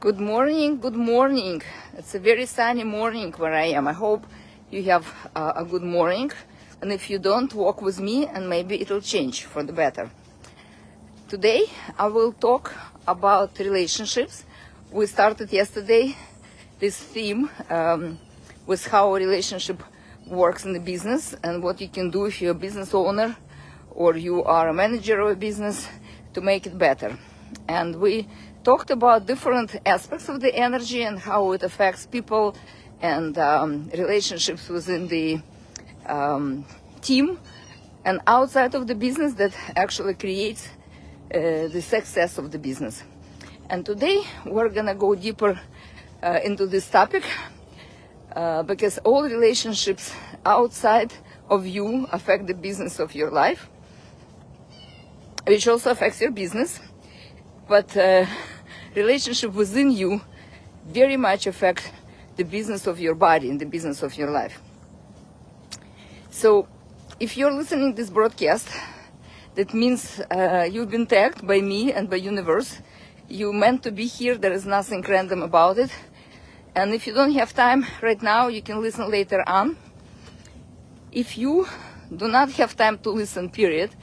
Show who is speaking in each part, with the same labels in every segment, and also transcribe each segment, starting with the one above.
Speaker 1: Good morning, good morning. It's a very sunny morning where I am. I hope you have a good morning. And if you don't, walk with me and maybe it'll change for the better. Today, I will talk about relationships. We started yesterday this theme with how a relationship works in the business and what you can do if you're a business owner or you are a manager of a business to make it better. And we talked about different aspects of the energy and how it affects people and relationships within the team and outside of the business that actually creates the success of the business. And today we're gonna go deeper into this topic because all relationships outside of you affect the business of your life, which also affects your business. But relationship within you very much affect the business of your body and the business of your life. So if you're listening to this broadcast, that means you've been tagged by me and by universe. You meant to be here. There is nothing random about it. And if you don't have time right now, you can listen later on. If you do not have time to listen, period,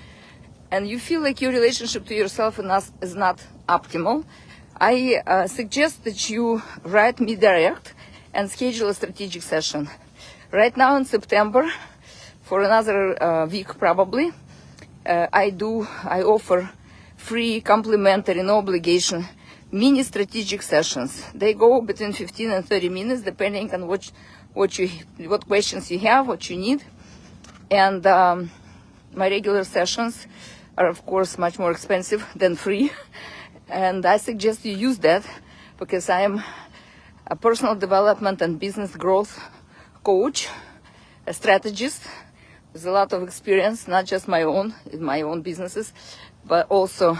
Speaker 1: and you feel like your relationship to yourself is not optimal, I suggest that you write me direct and schedule a strategic session. Right now in September, for another week probably, I offer free, complimentary, no obligation, mini strategic sessions. They go between 15 and 30 minutes, depending on what questions you have, what you need. And my regular sessions are, of course, much more expensive than free. And I suggest you use that because I am a personal development and business growth coach, a strategist with a lot of experience, not just my own, in my own businesses, but also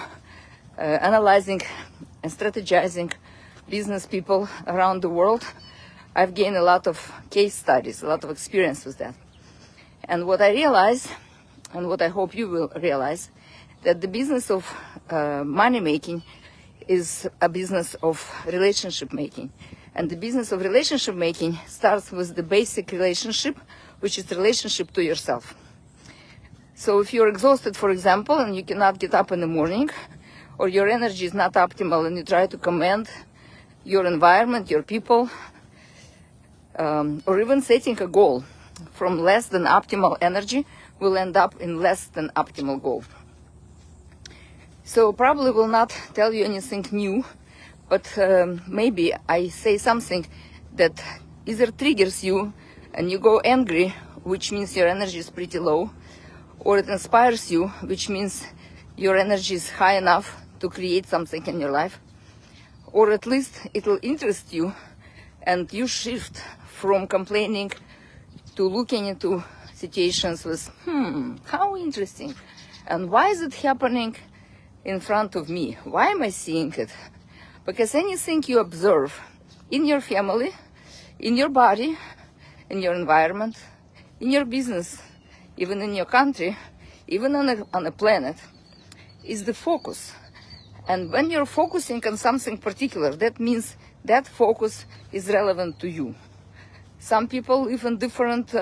Speaker 1: analyzing and strategizing business people around the world. I've gained a lot of case studies, a lot of experience with that. And what I realize, and what I hope you will realize, that the business of money making is a business of relationship making. And the business of relationship making starts with the basic relationship, which is relationship to yourself. So if you're exhausted, for example, and you cannot get up in the morning, or your energy is not optimal and you try to command your environment, your people, or even setting a goal from less than optimal energy will end up in less than optimal goal. So probably will not tell you anything new, but maybe I say something that either triggers you and you go angry, which means your energy is pretty low, or it inspires you, which means your energy is high enough to create something in your life, or at least it will interest you and you shift from complaining to looking into situations with, how interesting, and why is it happening in front of me? Why am I seeing it? Because anything you observe in your family, in your body, in your environment, in your business, even in your country, even on a planet, is the focus. And when you're focusing on something particular, that means that focus is relevant to you. Some people live in different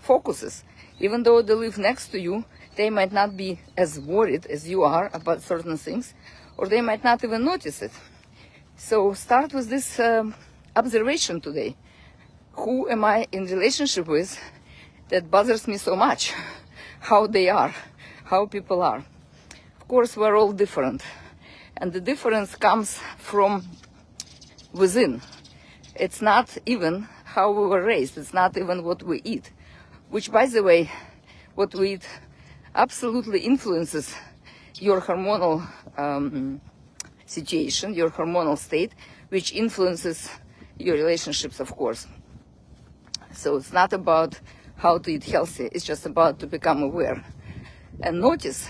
Speaker 1: focuses. Even though they live next to you, they might not be as worried as you are about certain things, or they might not even notice it. So start with this observation today. Who am I in relationship with that bothers me so much? How they are, how people are. Of course, we're all different. And the difference comes from within. It's not even how we were raised. It's not even what we eat. Which, by the way, what we eat absolutely influences your hormonal situation, your hormonal state, which influences your relationships, of course. So it's not about how to eat healthy. It's just about to become aware. And notice,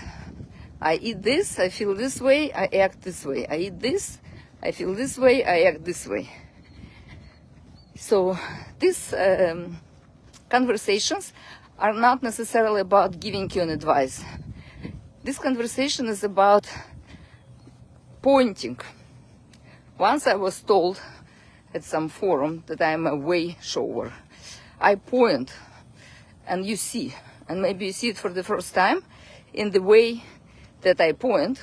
Speaker 1: I eat this, I feel this way, I act this way. I eat this, I feel this way, I act this way. So these conversations are not necessarily about giving you an advice. This conversation is about pointing Once I was told at some forum that I am a way shower. I point and you see, and maybe you see it for the first time in the way that I point.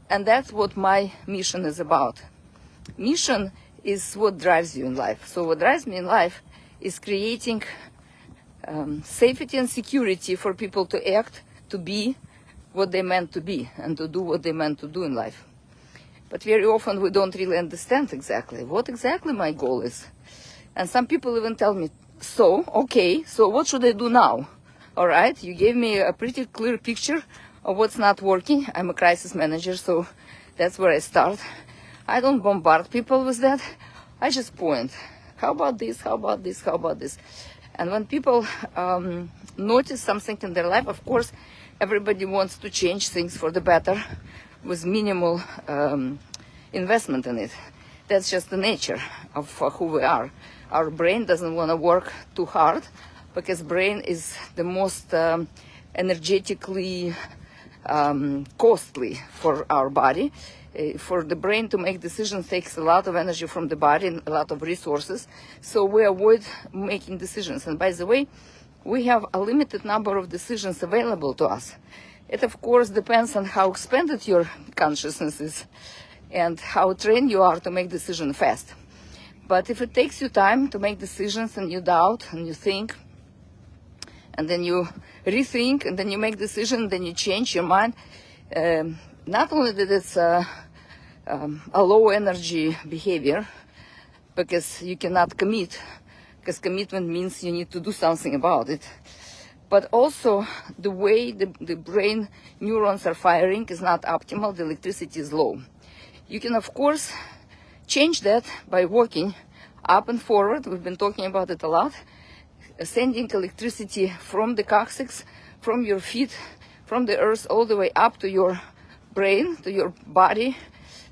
Speaker 1: And that's what my mission is about. Mission is what drives you in life. So what drives me in life is creating safety and security for people to act, to be what they meant to be, and to do what they meant to do in life. But very often we don't really understand exactly what exactly my goal is. And some people even tell me, so, okay, so what should I do now? All right, you gave me a pretty clear picture of what's not working. I'm a crisis manager, so that's where I start. I don't bombard people with that. I just point. How about this? How about this? How about this? And when people notice something in their life, of course, everybody wants to change things for the better with minimal investment in it. That's just the nature of who we are. Our brain doesn't want to work too hard because brain is the most energetically costly for our body. For the brain to make decisions takes a lot of energy from the body and a lot of resources. So we avoid making decisions. And by the way, we have a limited number of decisions available to us. It of course depends on how expanded your consciousness is and how trained you are to make decisions fast. But if it takes you time to make decisions and you doubt and you think, and then you rethink and then you make decisions, then you change your mind, not only that it's a low energy behavior, because you cannot commit, because commitment means you need to do something about it, but also the way the brain neurons are firing is not optimal, the electricity is low. You can of course change that by walking up and forward. We've been talking about it a lot. Sending electricity from the coccyx, from your feet, from the earth all the way up to your brain, to your body,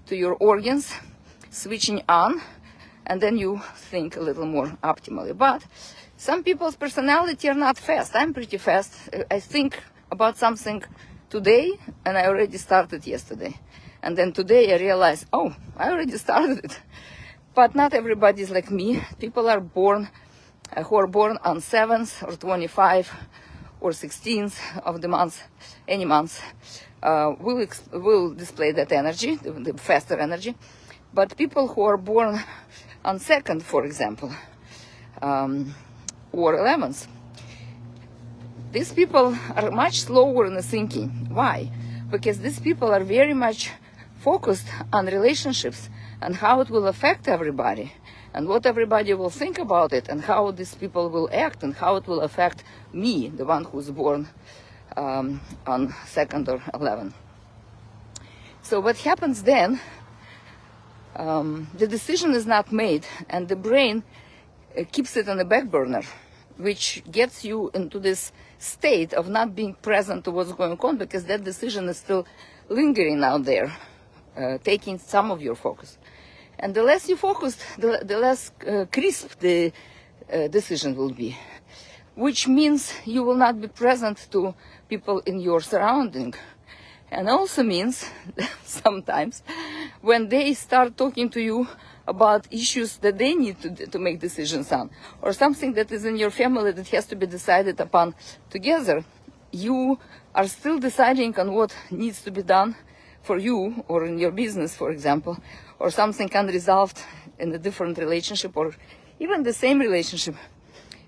Speaker 1: to your organs, switching on, and then you think a little more optimally. But some people's personality are not fast. I'm pretty fast. I think about something today, and I already started yesterday. And then today I realized, oh, I already started it. But not everybody is like me. People are born, who are born on 7th or 25 or 16th of the month, any month, will display that energy, the faster energy. But people who are born on 2nd, for example, or 11th, these people are much slower in the thinking. Why? Because these people are very much focused on relationships and how it will affect everybody and what everybody will think about it and how these people will act and how it will affect me, the one who's born on 2nd or 11th. So what happens then, the decision is not made and the brain keeps it on the back burner, which gets you into this state of not being present to what's going on because that decision is still lingering out there, taking some of your focus. And the less you focus, the less crisp the decision will be, which means you will not be present to people in your surrounding. And also means sometimes when they start talking to you about issues that they need to make decisions on, or something that is in your family that has to be decided upon together, you are still deciding on what needs to be done for you or in your business, for example, or something unresolved in a different relationship or even the same relationship.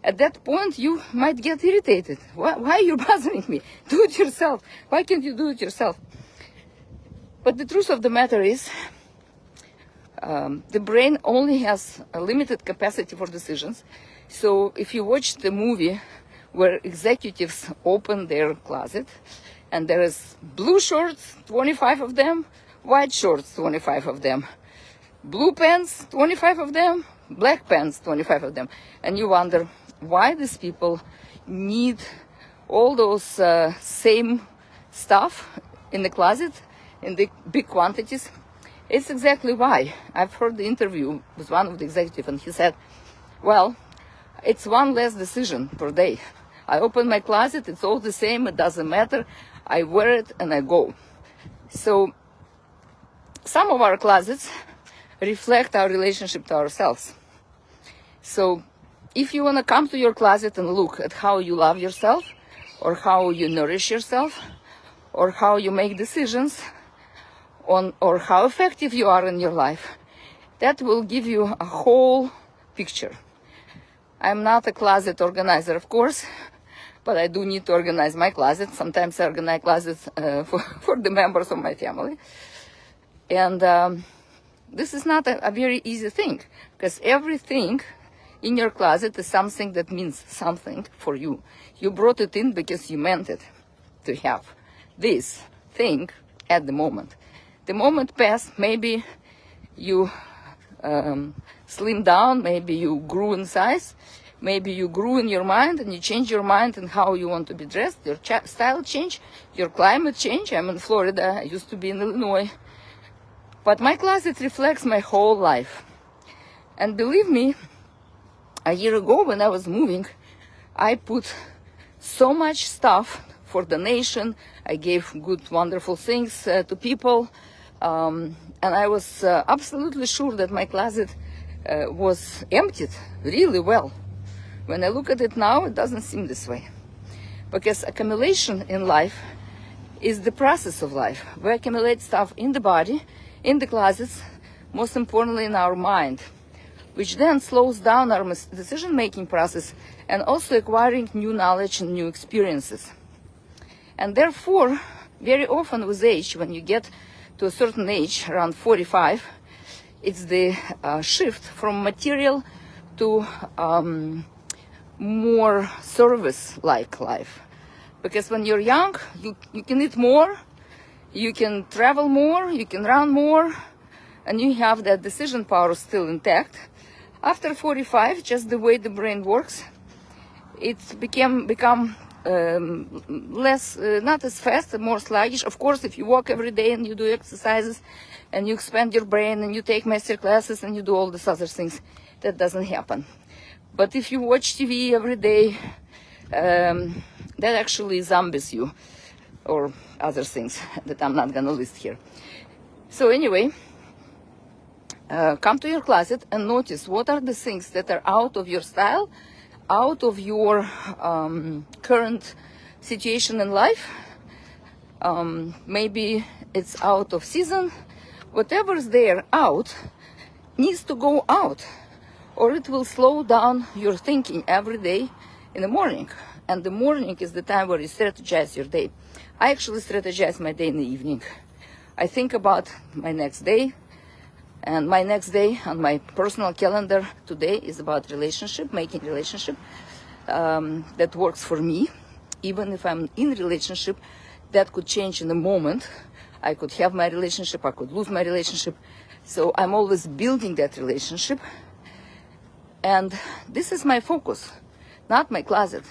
Speaker 1: At that point, you might get irritated. Why are you bothering me? Do it yourself. Why can't you do it yourself? But the truth of the matter is, the brain only has a limited capacity for decisions. So if you watch the movie where executives open their closet, and there is blue shorts, 25 of them, white shorts, 25 of them, blue pants, 25 of them, black pants, 25 of them. And you wonder why these people need all those same stuff in the closet in the big quantities. It's exactly why. I've heard the interview with one of the executives and he said, well, it's one less decision per day. I open my closet, it's all the same, it doesn't matter. I wear it and I go. So some of our closets reflect our relationship to ourselves. So if you want to come to your closet and look at how you love yourself, or how you nourish yourself, or how you make decisions, or how effective you are in your life, that will give you a whole picture. I'm not a closet organizer, of course, but I do need to organize my closet. Sometimes I organize closets for the members of my family. And this is not a very easy thing, because everything in your closet is something that means something for you. You brought it in because you meant it to have this thing at the moment. The moment passed, maybe you slim down, maybe you grew in size, maybe you grew in your mind and you change your mind and how you want to be dressed, your style change, your climate change. I'm in Florida, I used to be in Illinois. But my closet reflects my whole life. And believe me, a year ago when I was moving, I put so much stuff for donation. I gave good, wonderful things to people. And I was absolutely sure that my closet was emptied really well. When I look at it now, it doesn't seem this way. Because accumulation in life is the process of life. We accumulate stuff in the body, in the closets, most importantly in our mind, which then slows down our decision-making process and also acquiring new knowledge and new experiences. And therefore, very often with age, when you get to a certain age, around 45, it's the shift from material to more service-like life. Because when you're young, you can eat more, you can travel more, you can run more, and you have that decision power still intact. After 45, just the way the brain works, it become less, not as fast, more sluggish. Of course, if you walk every day and you do exercises and you expand your brain and you take master classes and you do all these other things, that doesn't happen. But if you watch TV every day, that actually zombies you, or other things that I'm not gonna list here. So anyway, come to your closet and notice what are the things that are out of your style, out of your current situation in life. Maybe it's out of season. Whatever is there out needs to go out, or it will slow down your thinking every day in the morning. And the morning is the time where you strategize your day. I actually strategize my day in the evening. I think about my next day, and my next day on my personal calendar today is about relationship, making relationship that works for me. Even if I'm in relationship, that could change in a moment. I could have my relationship, I could lose my relationship. So I'm always building that relationship. And this is my focus, not my closet.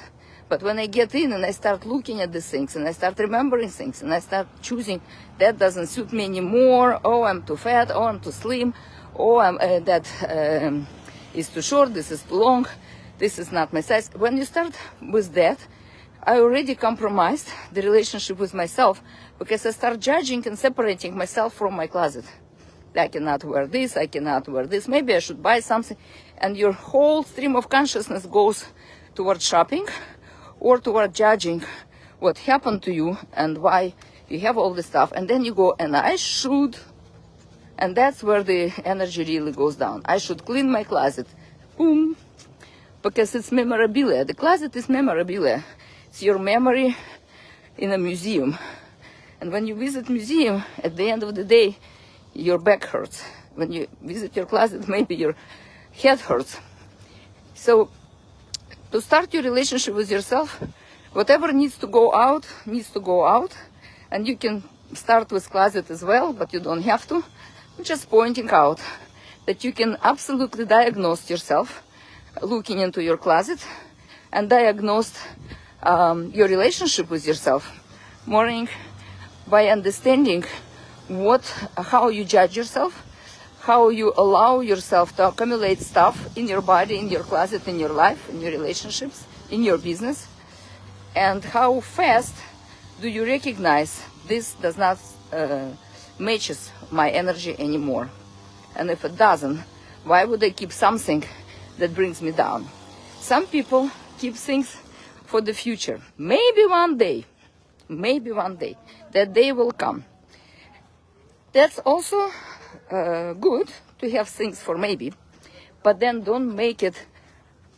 Speaker 1: But when I get in and I start looking at these things and I start remembering things and I start choosing, that doesn't suit me anymore, oh, I'm too fat, oh, I'm too slim, oh, that is too short, this is too long, this is not my size. When you start with that, I already compromised the relationship with myself, because I start judging and separating myself from my closet. I cannot wear this, I cannot wear this, maybe I should buy something. And your whole stream of consciousness goes towards shopping, or toward judging what happened to you and why you have all this stuff. And then you go, and I should, and that's where the energy really goes down. I should clean my closet. Boom. Because it's memorabilia. The closet is memorabilia. It's your memory in a museum. And when you visit museum, at the end of the day, your back hurts. When you visit your closet, maybe your head hurts. So to start your relationship with yourself, whatever needs to go out, needs to go out. And you can start with closet as well, but you don't have to. I'm just pointing out that you can absolutely diagnose yourself, looking into your closet, and diagnose your relationship with yourself morning by understanding how you judge yourself, how you allow yourself to accumulate stuff in your body, in your closet, in your life, in your relationships, in your business, and how fast do you recognize this does not matches my energy anymore. And if it doesn't, why would I keep something that brings me down? Some people keep things for the future. Maybe one day, that day will come. That's also good to have things for maybe, but then don't make it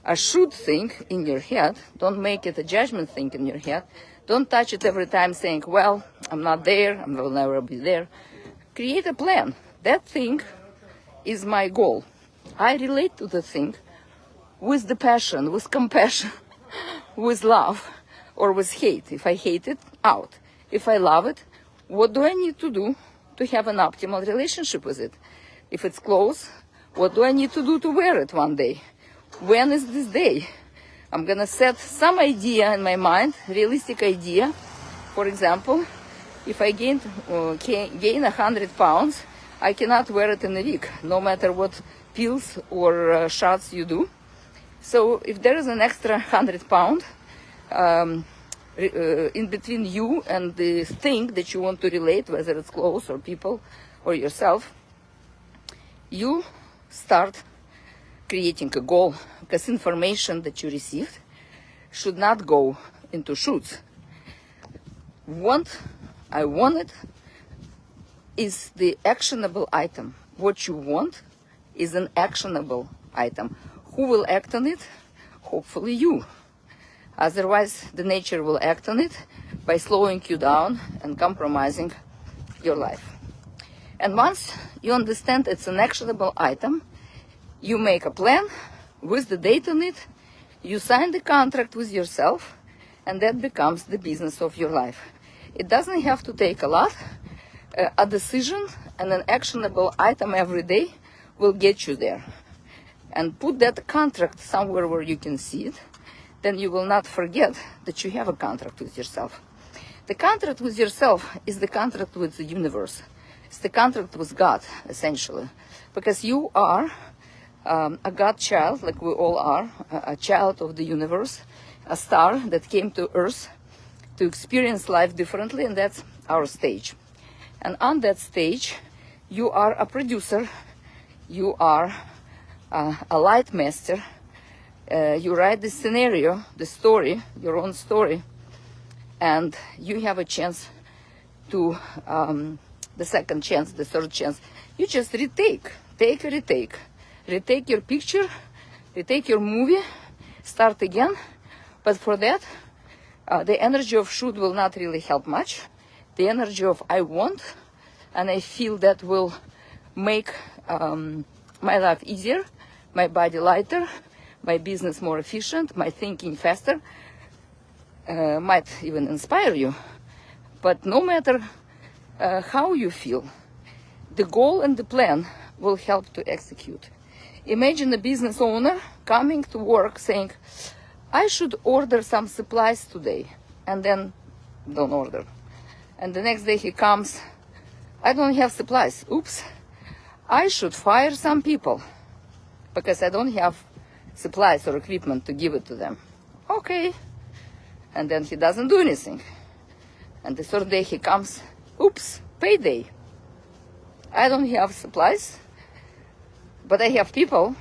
Speaker 1: a should thing in your head. Don't make it a judgment thing in your head. Don't touch it every time saying, well, I'm not there, I will never be there. Create a plan. That thing is my goal. I relate to the thing with the passion, with compassion, with love, or with hate. If I hate it, out. If I love it, what do I need to do to have an optimal relationship with it? If it's clothes, what do I need to do to wear it one day? When is this day? I'm gonna set some idea in my mind, realistic idea. For example, if I gain 100 pounds, I cannot wear it in a week, no matter what pills or shots you do. So if there is an extra 100 pound in between you and the thing that you want to relate, whether it's clothes or people or yourself, you start creating a goal, because information that you received should not go into shoulds. I want it is the actionable item. What you want is an actionable item. Who will act on it? Hopefully you. Otherwise, the nature will act on it by slowing you down and compromising your life. And once you understand it's an actionable item, you make a plan with the date on it, you sign the contract with yourself, and that becomes the business of your life. It doesn't have to take a lot. A decision and an actionable item every day will get you there. And put that contract somewhere where you can see it, then you will not forget that you have a contract with yourself. The contract with yourself is the contract with the universe. It's the contract with God, essentially. Because you are a God child, like we all are, a child of the universe, a star that came to Earth to experience life differently, and that's our stage. And on that stage, you are a producer, you are a light master, you write the scenario, the story, your own story, and you have a chance to, the second chance, the third chance. You just retake your picture, retake your movie, start again. But for that, the energy of should will not really help much. The energy of I want, and I feel that will make my life easier, my body lighter, my business more efficient, my thinking faster, might even inspire you. But no matter how you feel, the goal and the plan will help to execute. Imagine a business owner coming to work saying, I should order some supplies today, and then don't order. And the next day he comes, I don't have supplies. Oops. I should fire some people because I don't have supplies or equipment to give it to them. Okay. And then he doesn't do anything. And the third day he comes, oops, payday. I don't have supplies, but I have people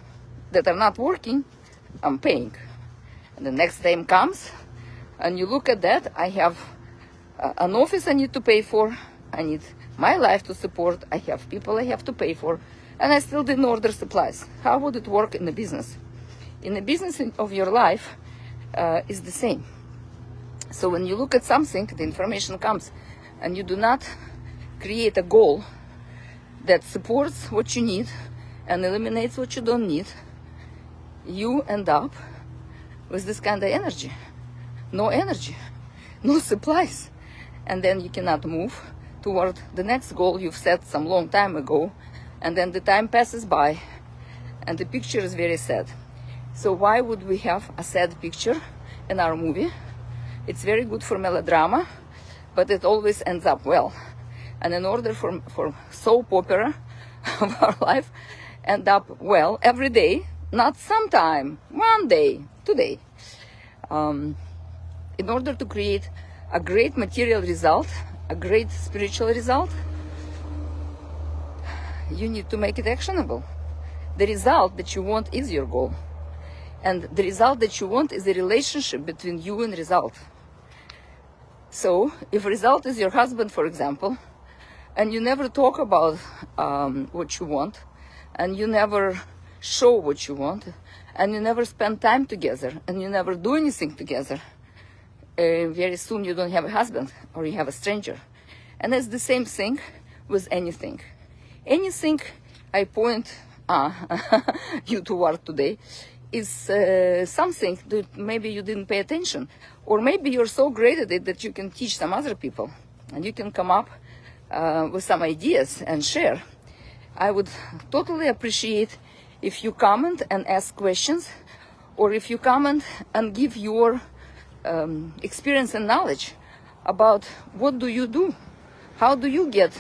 Speaker 1: that are not working, I'm paying. And the next time comes, and you look at that, I have an office I need to pay for, I need my life to support, I have people I have to pay for, and I still didn't order supplies. How would it work in the business? In the business of your life, is the same. So when you look at something, the information comes, and you do not create a goal that supports what you need and eliminates what you don't need, you end up with this kind of energy, no supplies. And then you cannot move toward the next goal you've set some long time ago, and then the time passes by, and the picture is very sad. So why would we have a sad picture in our movie? It's very good for melodrama, but it always ends up well. And in order for soap opera of our life end up well every day, not sometime, one day, today. In order to create a great material result, a great spiritual result, you need to make it actionable. The result that you want is your goal. And the result that you want is a relationship between you and result. So, if result is your husband, for example, and you never talk about what you want, and you never show what you want, and you never spend time together, and you never do anything together, very soon you don't have a husband, or you have a stranger. And it's the same thing with anything. Anything I point you toward today is something that maybe you didn't pay attention, or maybe you're so great at it that you can teach some other people, and you can come up with some ideas and share. I would totally appreciate if you comment and ask questions, or if you comment and give your experience and knowledge about what do you do, how do you get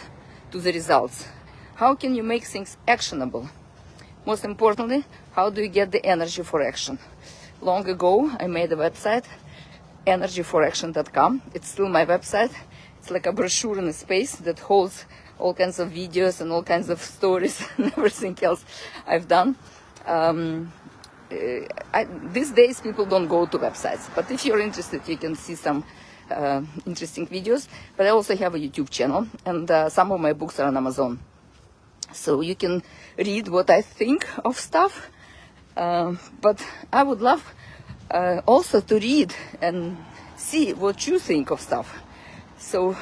Speaker 1: to the results, how can you make things actionable. Most importantly, how do you get the energy for action? Long ago, I made a website, energyforaction.com. It's still my website. It's like a brochure in a space that holds all kinds of videos and all kinds of stories and everything else I've done. These days, people don't go to websites. But if you're interested, you can see some interesting videos. But I also have a YouTube channel, and some of my books are on Amazon. So you can read what I think of stuff, but I would love also to read and see what you think of stuff. So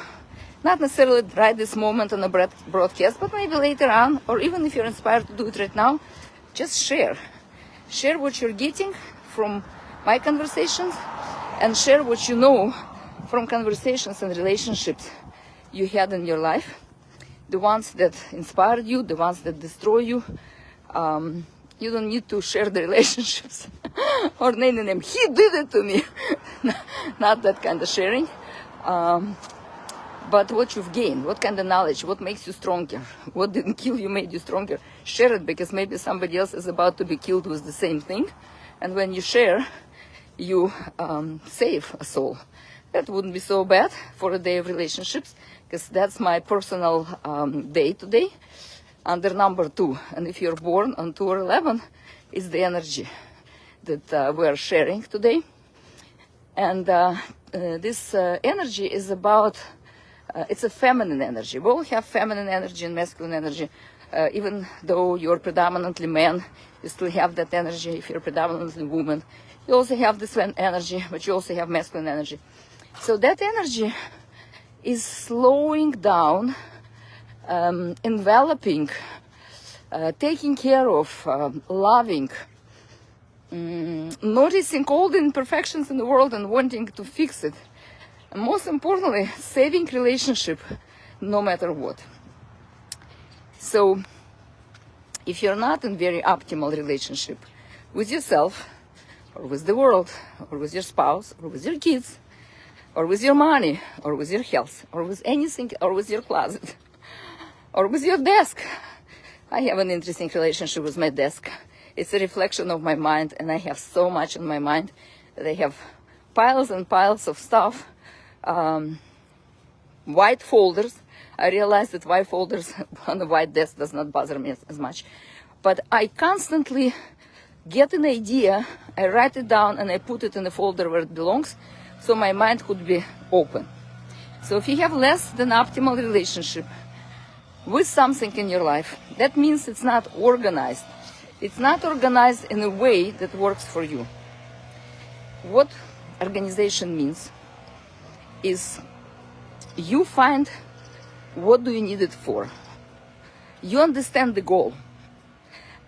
Speaker 1: not necessarily right this moment on a broadcast, but maybe later on, or even if you're inspired to do it right now, just share. Share what you're getting from my conversations, and share what you know from conversations and relationships you had in your life. The ones that inspired you, the ones that destroy you. You don't need to share the relationships or naming them. He did it to me. Not that kind of sharing. But what you've gained, what kind of knowledge, what makes you stronger, what didn't kill you made you stronger. Share it, because maybe somebody else is about to be killed with the same thing. And when you share, you save a soul. That wouldn't be so bad for a day of relationships, because that's my personal day today, under number 2. And if you're born on 2 or 11, it's the energy that we're sharing today. And this energy is about, it's a feminine energy. We all have feminine energy and masculine energy. Even though you're predominantly man, you still have that energy. If you're predominantly woman, you also have this energy, but you also have masculine energy. So that energy is slowing down, enveloping, taking care of, loving, noticing all the imperfections in the world and wanting to fix it. And most importantly, saving relationship no matter what. So if you're not in very optimal relationship with yourself, or with the world, or with your spouse, or with your kids, or with your money, or with your health, or with anything, or with your closet, or with your desk. I have an interesting relationship with my desk. It's a reflection of my mind, and I have so much in my mind that I have piles and piles of stuff, white folders. I realize that white folders on a white desk does not bother me as much. But I constantly get an idea, I write it down, and I put it in a folder where it belongs, so my mind could be open. So if you have less than optimal relationship with something in your life, that means it's not organized. It's not organized in a way that works for you. What organization means is you find what do you need it for. You understand the goal,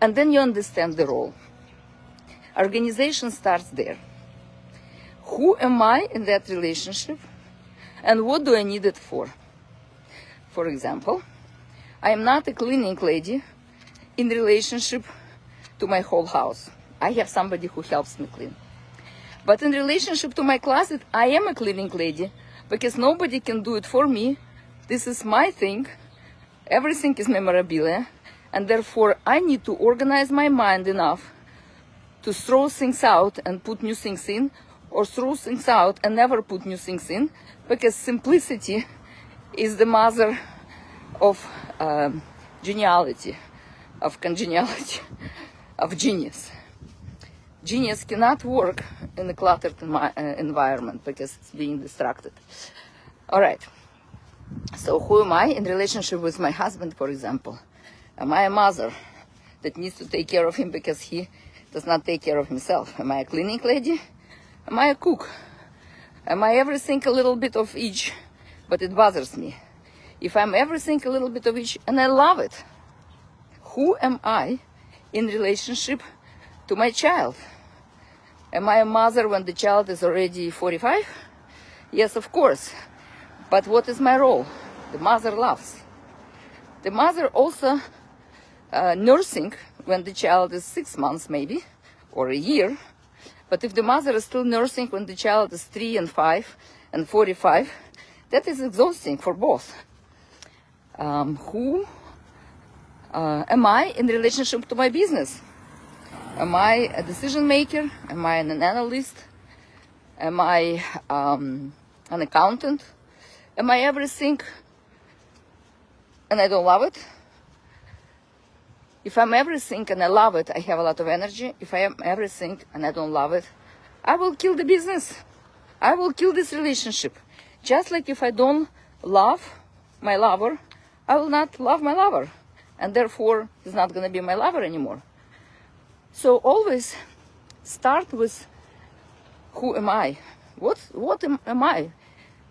Speaker 1: and then you understand the role. Organization starts there. Who am I in that relationship, and what do I need it for? For example, I am not a cleaning lady in relationship to my whole house. I have somebody who helps me clean. But in relationship to my closet, I am a cleaning lady, because nobody can do it for me. This is my thing. Everything is memorabilia, and therefore I need to organize my mind enough to throw things out and put new things in, or throw things out and never put new things in, because simplicity is the mother of geniality, of congeniality, of genius. Genius cannot work in a cluttered environment because it's being distracted. All right. So who am I in relationship with my husband, for example? Am I a mother that needs to take care of him because he does not take care of himself? Am I a cleaning lady? Am I a cook? Am I everything a little bit of each, but it bothers me? If I'm everything a little bit of each and I love it, who am I in relationship to my child? Am I a mother when the child is already 45? Yes, of course. But what is my role? The mother loves. The mother also nursing when the child is 6 months maybe, or a year. But if the mother is still nursing when the child is 3 and 5 and 45, that is exhausting for both. Who am I in relationship to my business? Am I a decision maker? Am I an analyst? Am I an accountant? Am I everything and I don't love it? If I'm everything and I love it, I have a lot of energy. If I am everything and I don't love it, I will kill the business. I will kill this relationship. Just like if I don't love my lover, I will not love my lover. And therefore, he's not going to be my lover anymore. So always start with who am I? What am I?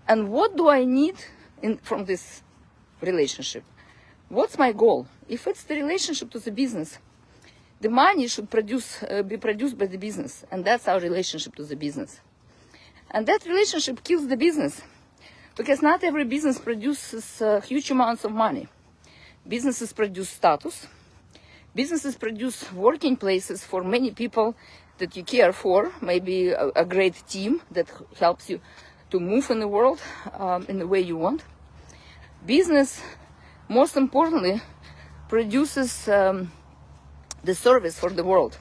Speaker 1: And what do I need from this relationship? What's my goal? If it's the relationship to the business, the money should be produced by the business. And that's our relationship to the business. And that relationship kills the business. Because not every business produces huge amounts of money. Businesses produce status. Businesses produce working places for many people that you care for. Maybe a great team that helps you to move in the world in the way you want. Business, most importantly, produces the service for the world.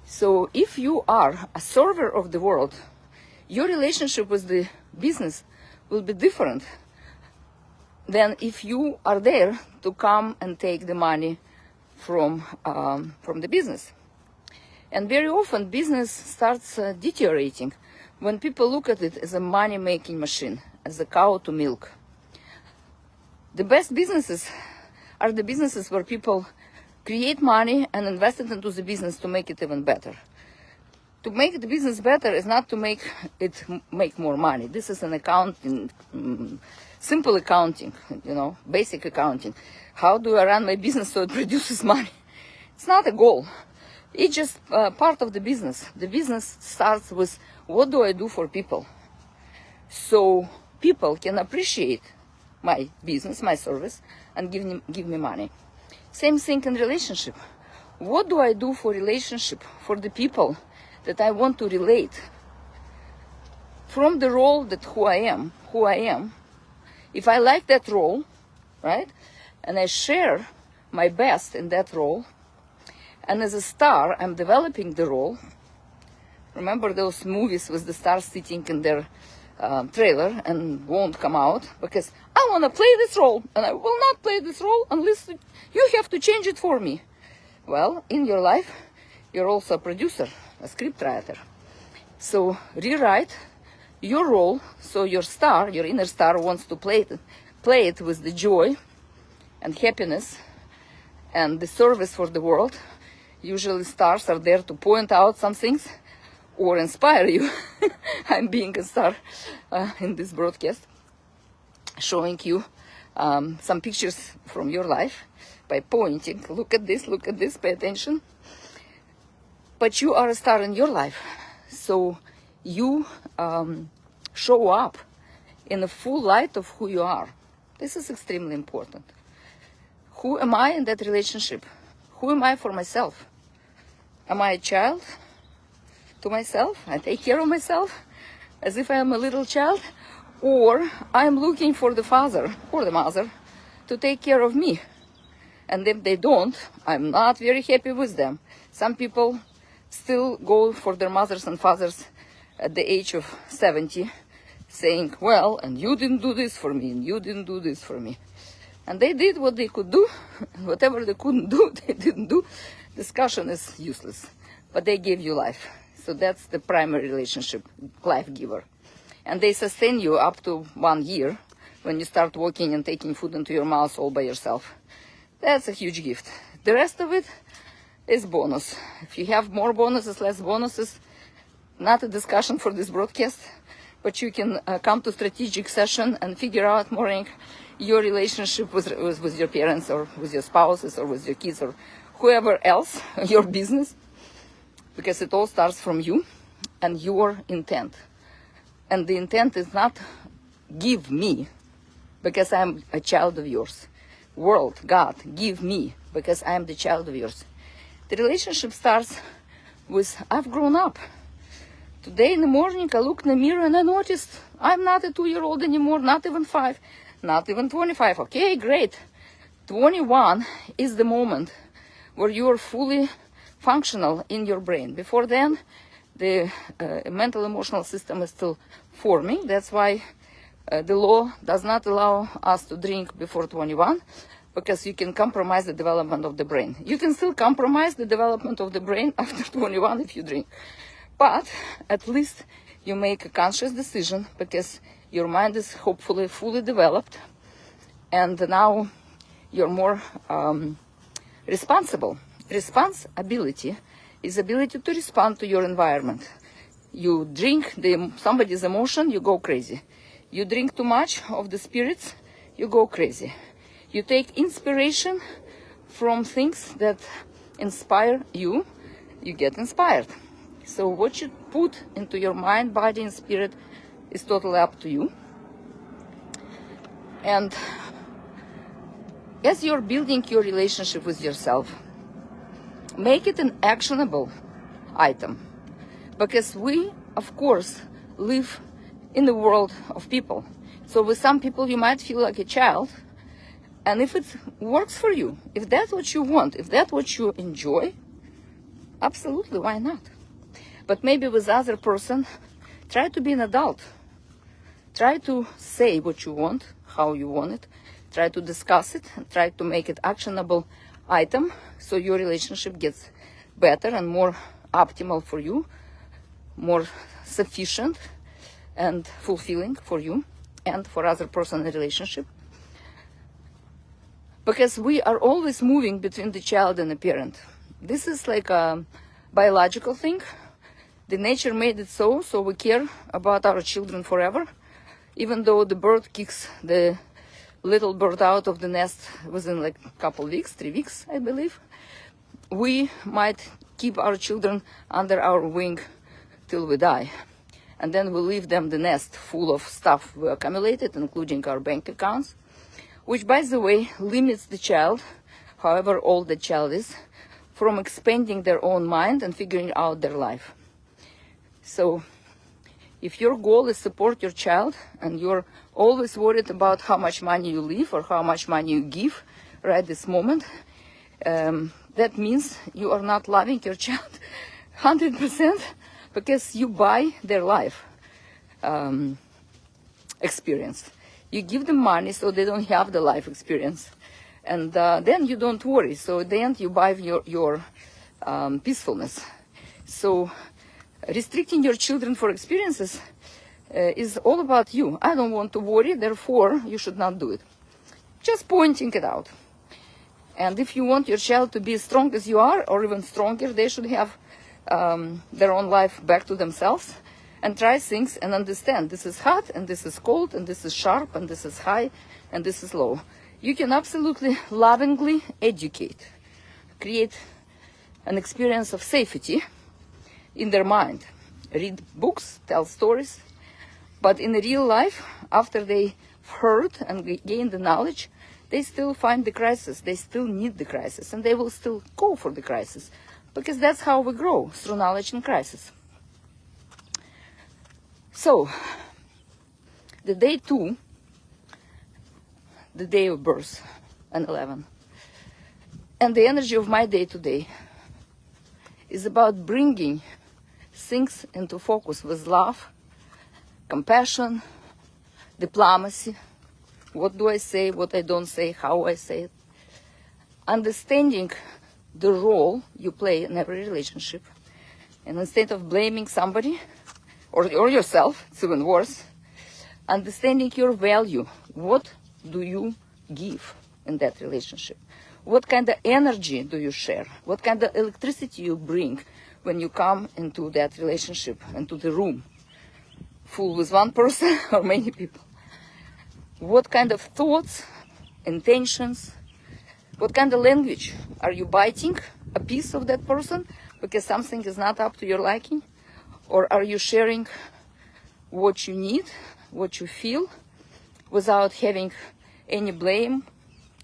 Speaker 1: So if you are a server of the world, your relationship with the business will be different than if you are there to come and take the money from the business. And very often business starts deteriorating when people look at it as a money-making machine, as a cow to milk. The best businesses are the businesses where people create money and invest it into the business to make it even better. To make the business better is not to make it make more money. This is an accounting, simple accounting, basic accounting. How do I run my business so it produces money? It's not a goal. It's just part of the business. The business starts with what do I do for people? So people can appreciate my business, my service, and give me money. Same thing in relationship. What do I do for relationship, for the people that I want to relate? From the role that who I am, if I like that role, right, and I share my best in that role, and as a star, I'm developing the role. Remember those movies with the stars sitting in their trailer and won't come out because I want to play this role and I will not play this role unless you have to change it for me. Well, in your life, you're also a producer, a scriptwriter. So rewrite your role so your star, your inner star, wants to play it with the joy and happiness and the service for the world. Usually stars are there to point out some things or inspire you. I'm being a star in this broadcast, showing you some pictures from your life by pointing. Look at this, pay attention. But you are a star in your life. So you show up in the full light of who you are. This is extremely important. Who am I in that relationship? Who am I for myself? Am I a child to myself? I take care of myself as if I am a little child? Or I'm looking for the father or the mother to take care of me. And if they don't, I'm not very happy with them. Some people still go for their mothers and fathers at the age of 70, saying, well, and you didn't do this for me, and you didn't do this for me. And they did what they could do. Whatever they couldn't do, they didn't do. Discussion is useless. But they gave you life. So that's the primary relationship, life giver. And they sustain you up to 1 year when you start walking and taking food into your mouth all by yourself. That's a huge gift. The rest of it is bonus. If you have more bonuses, less bonuses, not a discussion for this broadcast, but you can come to strategic session and figure out more your relationship with your parents or with your spouses or with your kids or whoever else, your business, because it all starts from you and your intent. And the intent is not give me because I'm a child of yours. World, God, give me because I'm the child of yours. The relationship starts with I've grown up. Today in the morning I looked in the mirror and I noticed I'm not a 2-year-old anymore, not even 5, not even 25. Okay, great. 21 is the moment where you are fully functional in your brain. Before then, the mental emotional system is still forming. That's why the law does not allow us to drink before 21, because you can compromise the development of the brain. You can still compromise the development of the brain after 21 if you drink. But at least you make a conscious decision because your mind is hopefully fully developed and now you're more responsible. Responsibility is ability to respond to your environment. You drink somebody's emotion, you go crazy. You drink too much of the spirits, you go crazy. You take inspiration from things that inspire you, you get inspired. So what you put into your mind, body, and spirit is totally up to you. And as you're building your relationship with yourself, make it an actionable item. Because we, of course, live in the world of people. So with some people you might feel like a child. And if it works for you, if that's what you want, if that's what you enjoy, absolutely, why not? But maybe with other person, try to be an adult. Try to say what you want, how you want it. Try to discuss it, and try to make it actionable item so your relationship gets better and more optimal for you, more sufficient and fulfilling for you and for other person in the relationship. Because we are always moving between the child and the parent. This is like a biological thing. The nature made it so we care about our children forever. Even though the bird kicks the little bird out of the nest within like a couple weeks, 3 weeks, I believe, we might keep our children under our wing till we die. And then we leave them the nest full of stuff we accumulated, including our bank accounts, which, by the way, limits the child, however old the child is, from expanding their own mind and figuring out their life. So if your goal is support your child and you're always worried about how much money you leave or how much money you give right this moment, that means you are not loving your child 100% because you buy their life experience. You give them money so they don't have the life experience. And then you don't worry. So at the end you buy your peacefulness. So restricting your children for experiences is all about you. I don't want to worry, therefore you should not do it. Just pointing it out. And if you want your child to be as strong as you are, or even stronger, they should have their own life back to themselves and try things and understand this is hot and this is cold and this is sharp and this is high and this is low. You can absolutely lovingly educate, create an experience of safety in their mind. Read books, tell stories, but in real life, after they've heard and gained the knowledge, they still find the crisis, they still need the crisis, and they will still go for the crisis, because that's how we grow, through knowledge and crisis. So, the day 2, the day of birth, and 11, and the energy of my day today is about bringing things into focus with love, compassion, diplomacy, What do I say, what I don't say, how I say it. Understanding the role you play in every relationship. And instead of blaming somebody, or yourself, it's even worse, understanding your value. What do you give in that relationship? What kind of energy do you share? What kind of electricity you bring when you come into that relationship, into the room, full with one person or many people? What kind of thoughts, intentions, what kind of language? Are you biting a piece of that person because something is not up to your liking? Or are you sharing what you need, what you feel, without having any blame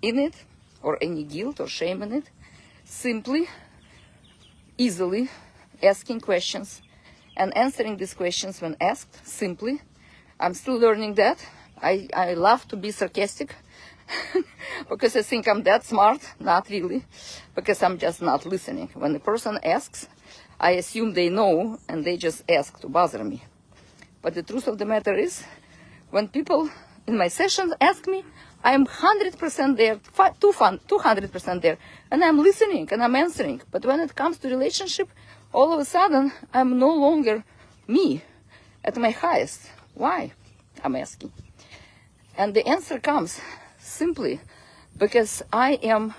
Speaker 1: in it, or any guilt or shame in it? Simply, easily asking questions and answering these questions when asked, simply. I'm still learning that. I love to be sarcastic because I think I'm that smart. Not really, because I'm just not listening. When the person asks, I assume they know and they just ask to bother me. But the truth of the matter is, when people in my sessions ask me, I'm 100% there, 200% there, and I'm listening and I'm answering. But when it comes to relationship, all of a sudden, I'm no longer me at my highest. Why? I'm asking. And the answer comes simply because I am,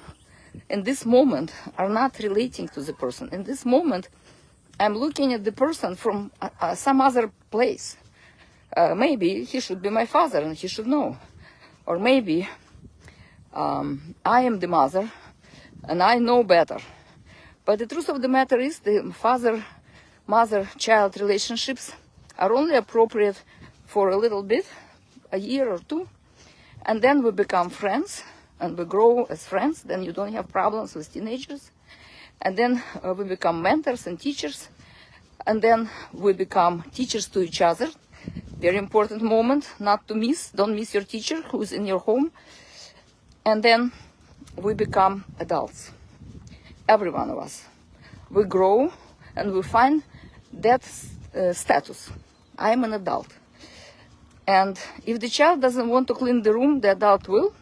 Speaker 1: in this moment, are not relating to the person. In this moment, I'm looking at the person from some other place. Maybe he should be my father and he should know. Or maybe I am the mother and I know better. But the truth of the matter is the father-mother-child relationships are only appropriate for a little bit, a year or two. And then we become friends and we grow as friends. Then you don't have problems with teenagers. And then we become mentors and teachers. And then we become teachers to each other. Very important moment not to miss. Don't miss your teacher who's in your home. And then we become adults. Every one of us. We grow and we find that status. I am an adult. And if the child doesn't want to clean the room, the adult will,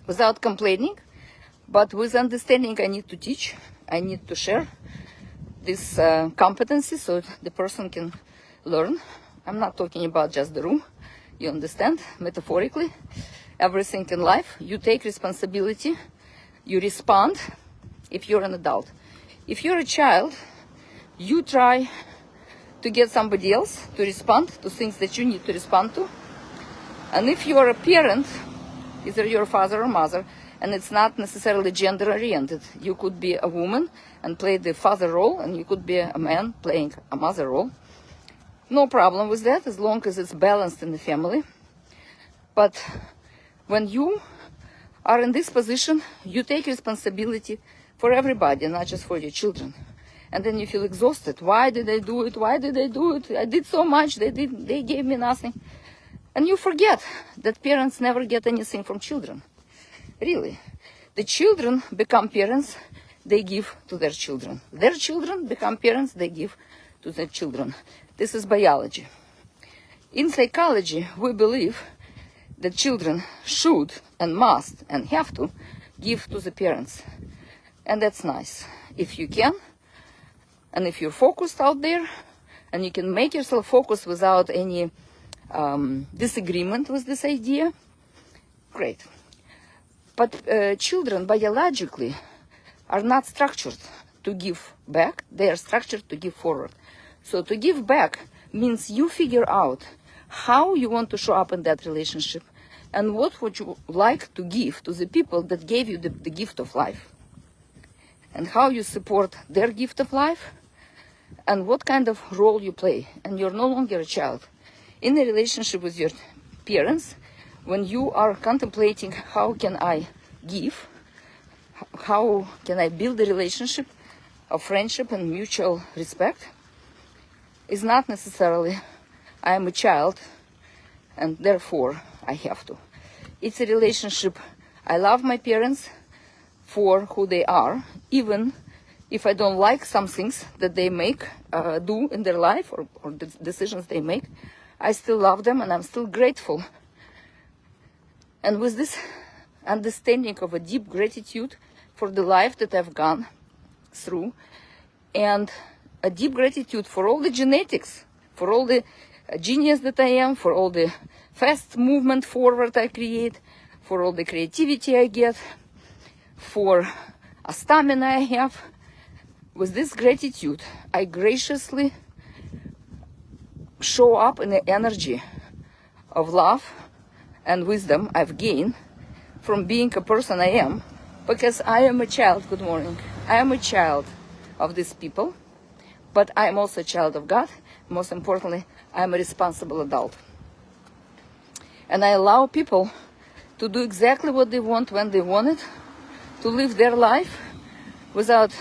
Speaker 1: without complaining, but with understanding. I need to teach, I need to share this competency so the person can learn. I'm not talking about just the room, you understand, metaphorically. Everything in life, you take responsibility, you respond if you're an adult. If you're a child, you try to get somebody else to respond to things that you need to respond to. And if you are a parent, either your father or mother, and it's not necessarily gender oriented, you could be a woman and play the father role, and you could be a man playing a mother role. No problem with that, as long as it's balanced in the family. But when you are in this position, you take responsibility for everybody, not just for your children. And then you feel exhausted. Why did I do it? Why did I do it? I did so much. They gave me nothing. And you forget that parents never get anything from children. Really. The children become parents, they give to their children. Their children become parents, they give to their children. This is biology. In psychology, we believe that children should and must and have to give to the parents. And that's nice. If you can, and if you're focused out there, and you can make yourself focus without any disagreement with this idea, great. But children biologically are not structured to give back, they are structured to give forward. So to give back means you figure out how you want to show up in that relationship and what would you like to give to the people that gave you the gift of life. And how you support their gift of life and what kind of role you play. And you're no longer a child. In a relationship with your parents, when you are contemplating how can I give, how can I build a relationship of friendship and mutual respect, is not necessarily I am a child and therefore I have to. It's a relationship. I love my parents for who they are, even if I don't like some things that they do in their life or the decisions they make. I still love them and I'm still grateful And with this understanding of a deep gratitude for the life that I've gone through, and a deep gratitude for all the genetics, for all the genius that I am, for all the fast movement forward I create, for all the creativity I get, for a stamina I have. With this gratitude, I graciously show up in the energy of love and wisdom I've gained from being a person I am, because I am a child, good morning, I am a child of these people, but I am also a child of God. Most importantly, I am a responsible adult. And I allow people to do exactly what they want when they want it, to live their life without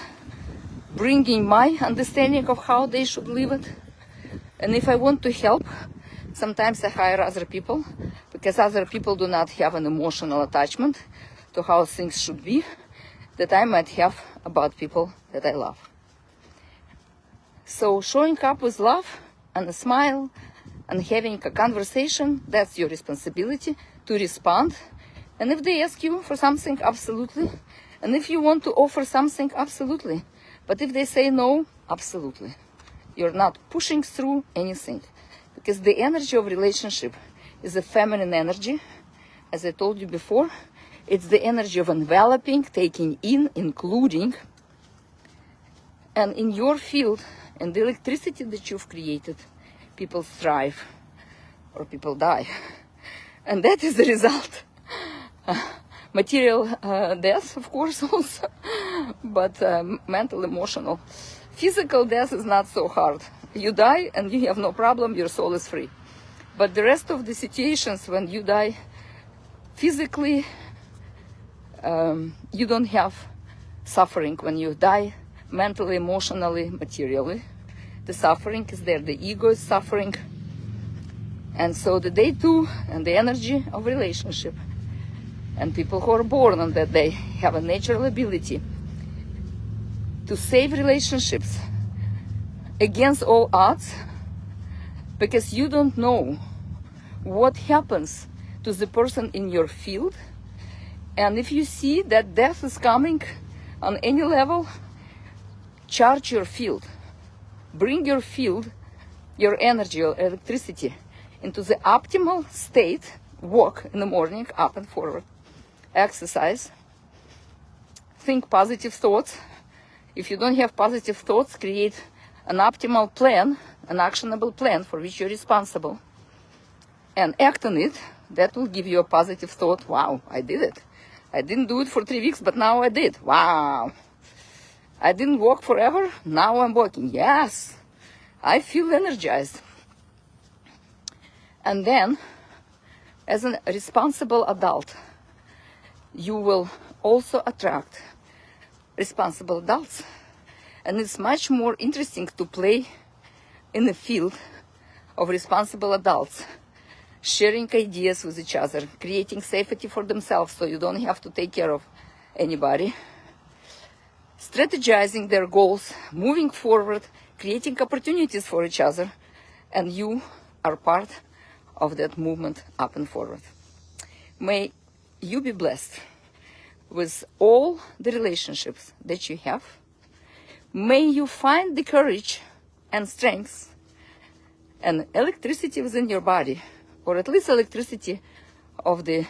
Speaker 1: bringing my understanding of how they should live it. And if I want to help, sometimes I hire other people, because other people do not have an emotional attachment to how things should be that I might have about people that I love. So showing up with love and a smile and having a conversation, that's your responsibility to respond. And if they ask you for something, absolutely. And if you want to offer something, absolutely. But if they say no, absolutely. You're not pushing through anything. Because the energy of relationship is a feminine energy. As I told you before, it's the energy of enveloping, taking in, including. And in your field, and the electricity that you've created, people thrive or people die. And that is the result. Material death, of course, also, but mental, emotional. Physical death is not so hard. You die and you have no problem, your soul is free. But the rest of the situations when you die physically, you don't have suffering when you die, mentally, emotionally, materially. The suffering is there, the ego is suffering. And so the day two and the energy of relationship, and people who are born on that day have a natural ability to save relationships against all odds, because you don't know what happens to the person in your field. And if you see that death is coming on any level, charge your field. Bring your field, your energy, your electricity into the optimal state. Walk in the morning, up and forward. Exercise. Think positive thoughts. If you don't have positive thoughts, create an optimal plan, an actionable plan for which you're responsible, and act on it. That will give you a positive thought. Wow, I did it. I didn't do it for 3 weeks, but now I did. Wow. I didn't walk forever. Now I'm walking. Yes. I feel energized. And then, as a responsible adult, you will also attract responsible adults. And it's much more interesting to play in the field of responsible adults, sharing ideas with each other, creating safety for themselves so you don't have to take care of anybody, strategizing their goals, moving forward, creating opportunities for each other, and you are part of that movement up and forward. May you be blessed with all the relationships that you have. May you find the courage and strength and electricity within your body, or at least electricity of the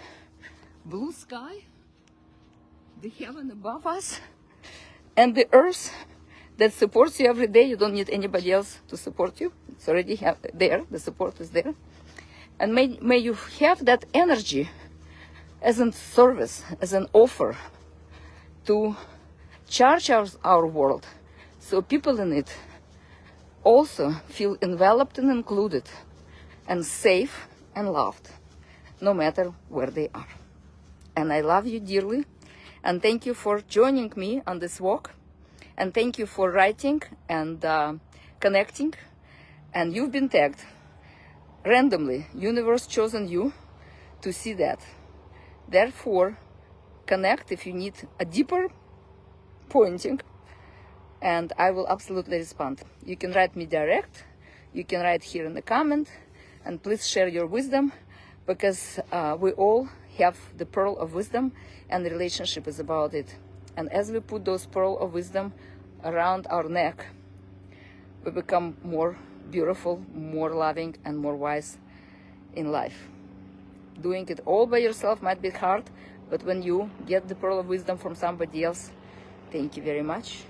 Speaker 1: blue sky, the heaven above us, and the earth that supports you every day. You don't need anybody else to support you. It's already there. The support is there. And may you have that energy as a service, as an offer to charge our world, so people in it also feel enveloped and included and safe and loved, no matter where they are. And I love you dearly, and thank you for joining me on this walk, and thank you for writing and connecting. And you've been tagged randomly. Universe chosen you to see that. Therefore, connect if you need a deeper pointing, and I will absolutely respond. You can write me direct, you can write here in the comment, and please share your wisdom, because we all have the pearl of wisdom, and the relationship is about it. And as we put those pearl of wisdom around our neck, we become more beautiful, more loving, and more wise in life. Doing it all by yourself might be hard, but when you get the pearl of wisdom from somebody else, thank you very much.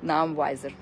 Speaker 1: Now I'm wiser.